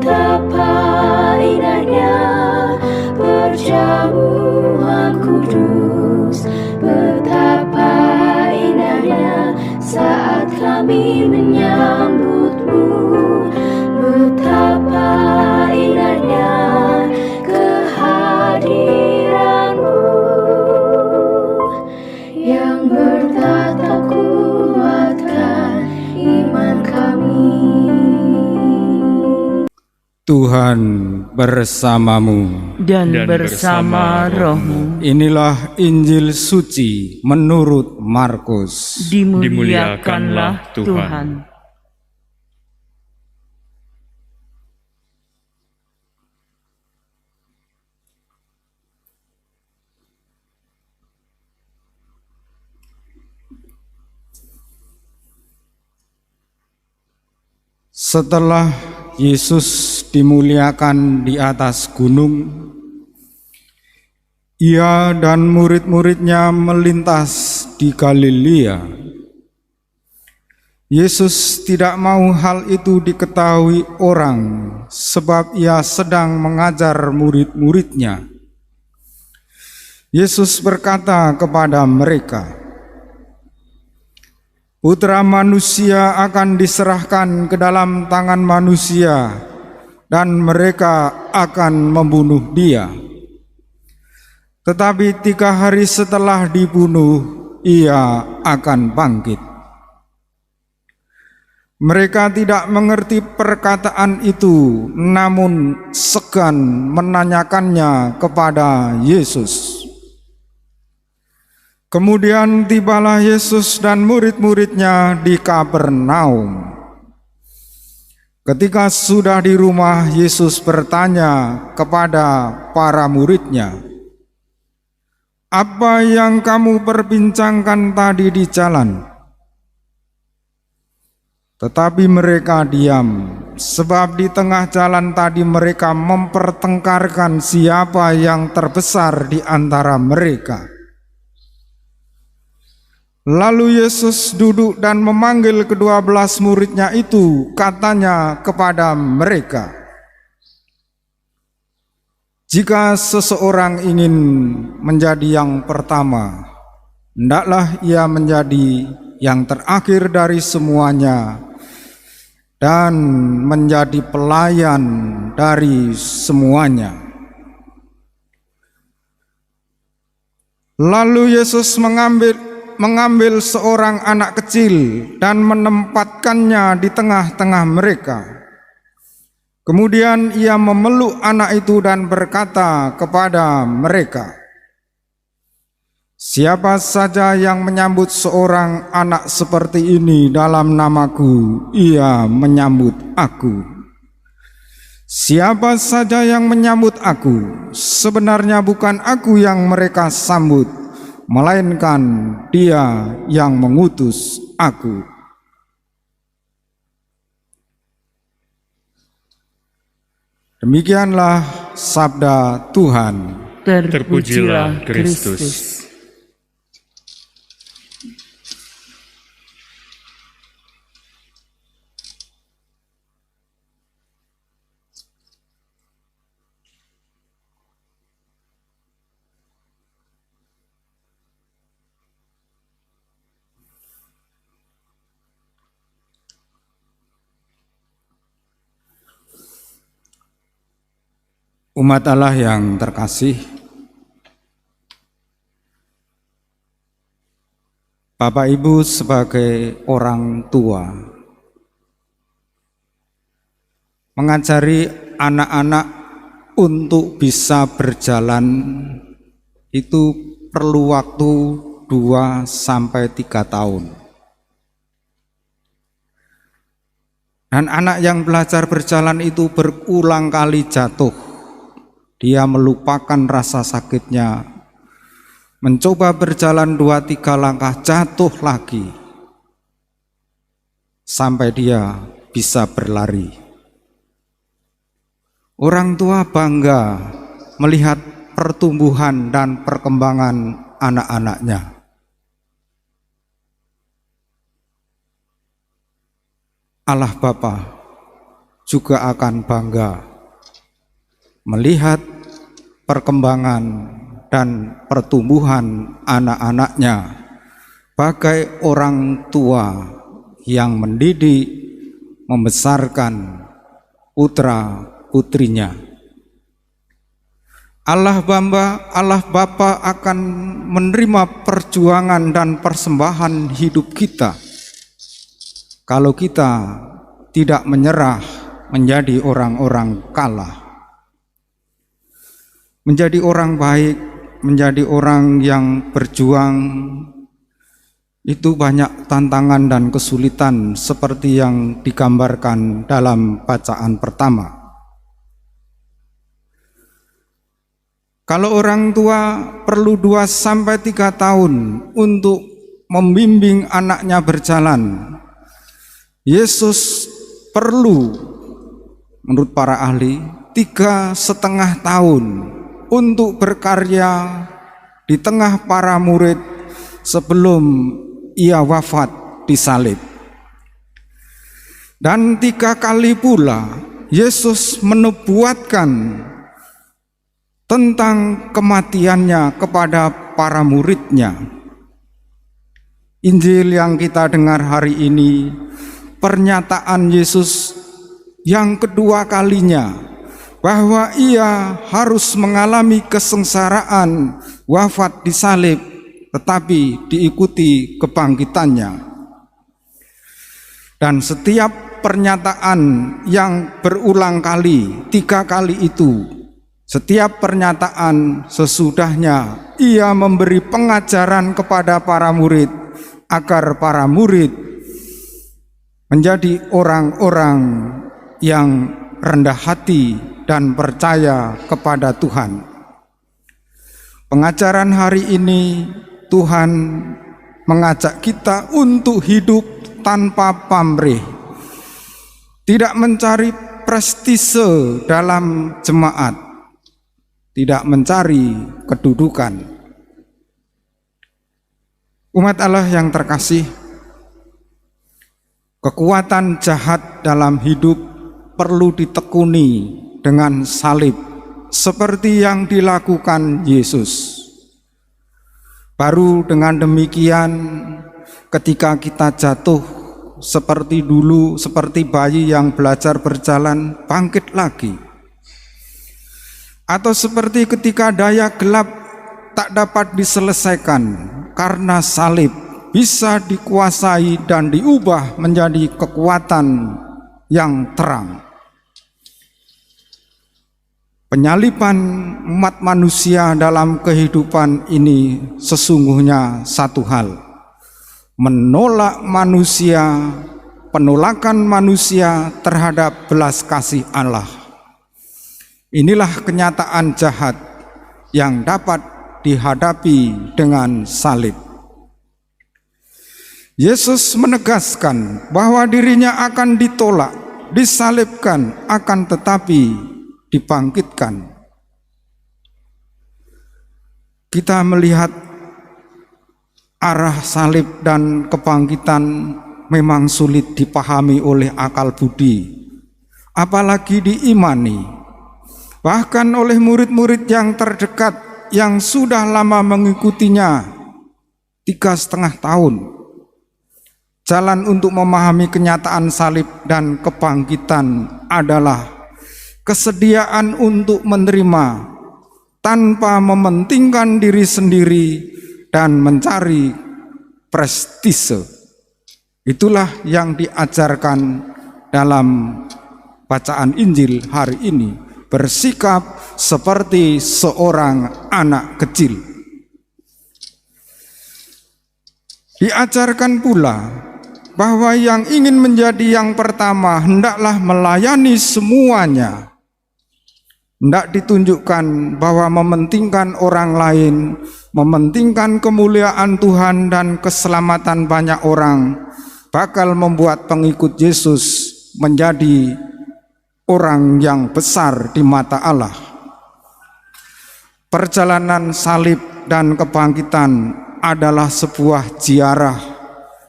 Betapa indahnya perjamuan kudus, betapa indahnya saat kami menyambutmu, betapa indahnya kehadiranmu yang bertatap kuatkan iman kami. Tuhan bersamamu dan bersama rohmu. Inilah Injil suci menurut Markus. Dimuliakanlah Tuhan. Setelah Yesus dimuliakan di atas gunung, Ia dan murid-muridnya melintas di Galilea. Yesus tidak mau hal itu diketahui orang, sebab Ia sedang mengajar murid-muridnya. Yesus berkata kepada mereka, Putra Manusia akan diserahkan ke dalam tangan manusia, dan mereka akan membunuh Dia. Tetapi 3 hari setelah dibunuh, Ia akan bangkit. Mereka tidak mengerti perkataan itu, namun segan menanyakannya kepada Yesus. Kemudian tibalah Yesus dan murid-muridnya di Kapernaum. Ketika sudah di rumah, Yesus bertanya kepada para muridnya, "Apa yang kamu perbincangkan tadi di jalan?" Tetapi mereka diam, sebab di tengah jalan tadi mereka mempertengkarkan siapa yang terbesar di antara mereka. Lalu Yesus duduk dan memanggil ke-12 muridnya itu, katanya kepada mereka, "Jika seseorang ingin menjadi yang pertama, hendaklah ia menjadi yang terakhir dari semuanya dan menjadi pelayan dari semuanya." Lalu Yesus mengambil seorang anak kecil dan menempatkannya di tengah-tengah mereka. Kemudian Ia memeluk anak itu dan berkata kepada mereka, "Siapa saja yang menyambut seorang anak seperti ini dalam namaku, ia menyambut aku. Siapa saja yang menyambut aku, sebenarnya bukan aku yang mereka sambut, melainkan Dia yang mengutus aku." Demikianlah sabda Tuhan. Terpujilah Kristus. Umat Allah yang terkasih, Bapak Ibu sebagai orang tua mengajari anak-anak untuk bisa berjalan itu perlu waktu 2-3 tahun. Dan anak yang belajar berjalan itu berulang kali jatuh. Dia melupakan rasa sakitnya, mencoba berjalan 2-3 langkah, jatuh lagi, sampai dia bisa berlari. Orang tua bangga melihat pertumbuhan dan perkembangan anak-anaknya. Allah Bapa juga akan bangga melihat perkembangan dan pertumbuhan anak-anaknya sebagai orang tua yang mendidik, membesarkan putra-putrinya. Allah Bapa akan menerima perjuangan dan persembahan hidup kita kalau kita tidak menyerah menjadi orang-orang kalah. Menjadi orang baik, menjadi orang yang berjuang, itu banyak tantangan dan kesulitan seperti yang digambarkan dalam bacaan pertama. Kalau orang tua perlu 2-3 tahun untuk membimbing anaknya berjalan, Yesus perlu, menurut para ahli, 3,5 tahun untuk berkarya di tengah para murid sebelum ia wafat disalib. Dan 3 kali pula Yesus menubuatkan tentang kematiannya kepada para muridnya. Injil yang kita dengar hari ini, pernyataan Yesus yang kedua kalinya bahwa ia harus mengalami kesengsaraan wafat disalib, tetapi diikuti kebangkitannya. Dan setiap pernyataan yang berulang kali, 3 kali itu, setiap pernyataan sesudahnya ia memberi pengajaran kepada para murid agar para murid menjadi orang-orang yang rendah hati dan percaya kepada Tuhan. Pengajaran hari ini Tuhan mengajak kita untuk hidup tanpa pamrih, tidak mencari prestise dalam jemaat, tidak mencari kedudukan. Umat Allah yang terkasih, kekuatan jahat dalam hidup perlu ditekuni dengan salib seperti yang dilakukan Yesus. Baru dengan demikian, ketika kita jatuh seperti dulu, seperti bayi yang belajar berjalan, bangkit lagi. Atau seperti ketika daya gelap tak dapat diselesaikan, karena salib bisa dikuasai dan diubah menjadi kekuatan yang terang. Penyaliban umat manusia dalam kehidupan ini sesungguhnya satu hal: menolak manusia, penolakan manusia terhadap belas kasih Allah. Inilah kenyataan jahat yang dapat dihadapi dengan salib. Yesus menegaskan bahwa dirinya akan ditolak, disalibkan, akan tetapi dibangkitkan. Kita melihat arah salib dan kebangkitan memang sulit dipahami oleh akal budi, apalagi diimani, bahkan oleh murid-murid yang terdekat yang sudah lama mengikutinya 3,5 tahun. Jalan untuk memahami kenyataan salib dan kebangkitan adalah kesediaan untuk menerima tanpa mementingkan diri sendiri dan mencari prestise. Itulah yang diajarkan dalam bacaan Injil hari ini. Bersikap seperti seorang anak kecil. Diajarkan pula bahwa yang ingin menjadi yang pertama hendaklah melayani semuanya. Hendak ditunjukkan bahwa mementingkan orang lain, mementingkan kemuliaan Tuhan dan keselamatan banyak orang bakal membuat pengikut Yesus menjadi orang yang besar di mata Allah. Perjalanan salib dan kebangkitan adalah sebuah ziarah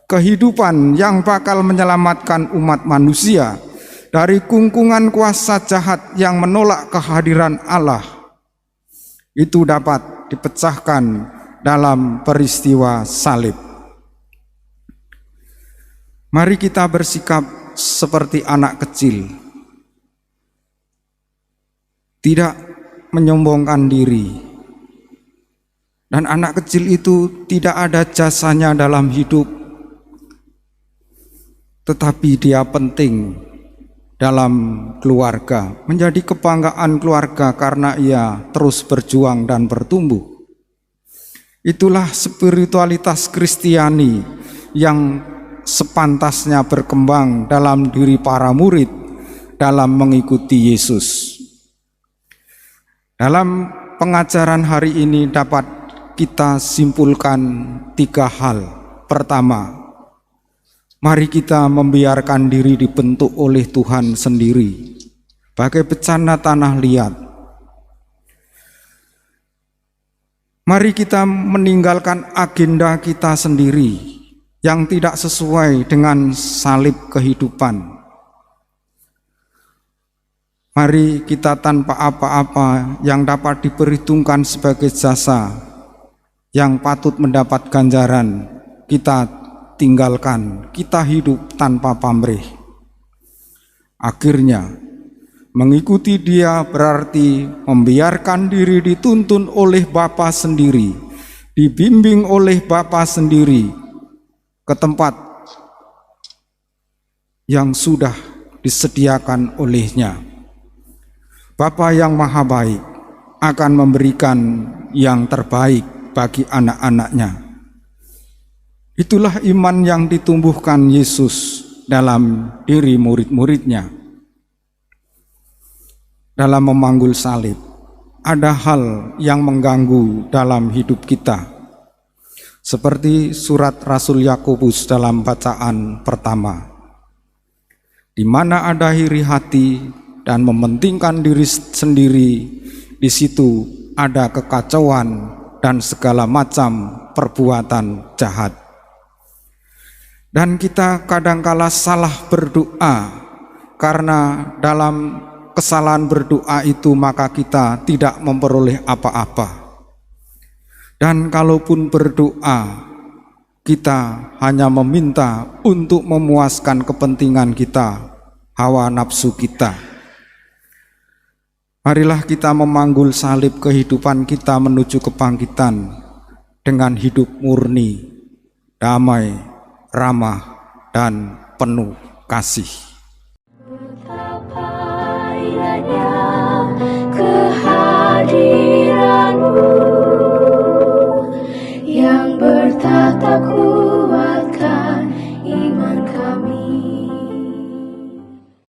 kehidupan yang bakal menyelamatkan umat manusia dari kungkungan kuasa jahat yang menolak kehadiran Allah, itu dapat dipecahkan dalam peristiwa salib. Mari kita bersikap seperti anak kecil, tidak menyombongkan diri. Dan anak kecil itu tidak ada jasanya dalam hidup, tetapi dia penting dalam keluarga, menjadi kebanggaan keluarga karena ia terus berjuang dan bertumbuh. Itulah spiritualitas Kristiani yang sepantasnya berkembang dalam diri para murid dalam mengikuti Yesus. Dalam pengajaran hari ini dapat kita simpulkan 3 hal. Pertama, mari kita membiarkan diri dibentuk oleh Tuhan sendiri, bagai bencana tanah liat. Mari kita meninggalkan agenda kita sendiri yang tidak sesuai dengan salib kehidupan. Mari kita tanpa apa-apa yang dapat diperhitungkan sebagai jasa yang patut mendapat ganjaran, kita tinggalkan, kita hidup tanpa pamrih. Akhirnya, mengikuti Dia berarti membiarkan diri dituntun oleh Bapa sendiri, dibimbing oleh Bapa sendiri ke tempat yang sudah disediakan olehnya. Bapa yang Maha Baik akan memberikan yang terbaik bagi anak-anaknya. Itulah iman yang ditumbuhkan Yesus dalam diri murid-muridnya. Dalam memanggul salib, ada hal yang mengganggu dalam hidup kita. Seperti surat Rasul Yakobus dalam bacaan pertama, di mana ada iri hati dan mementingkan diri sendiri, di situ ada kekacauan dan segala macam perbuatan jahat. Dan kita kadangkala salah berdoa, karena dalam kesalahan berdoa itu maka kita tidak memperoleh apa-apa. Dan kalaupun berdoa, kita hanya meminta untuk memuaskan kepentingan kita, hawa nafsu kita. Marilah kita memanggul salib kehidupan kita menuju kebangkitan dengan hidup murni, damai, ramah, dan penuh kasih. Betapa indahnya kehadiran-Mu yang bertata kuat.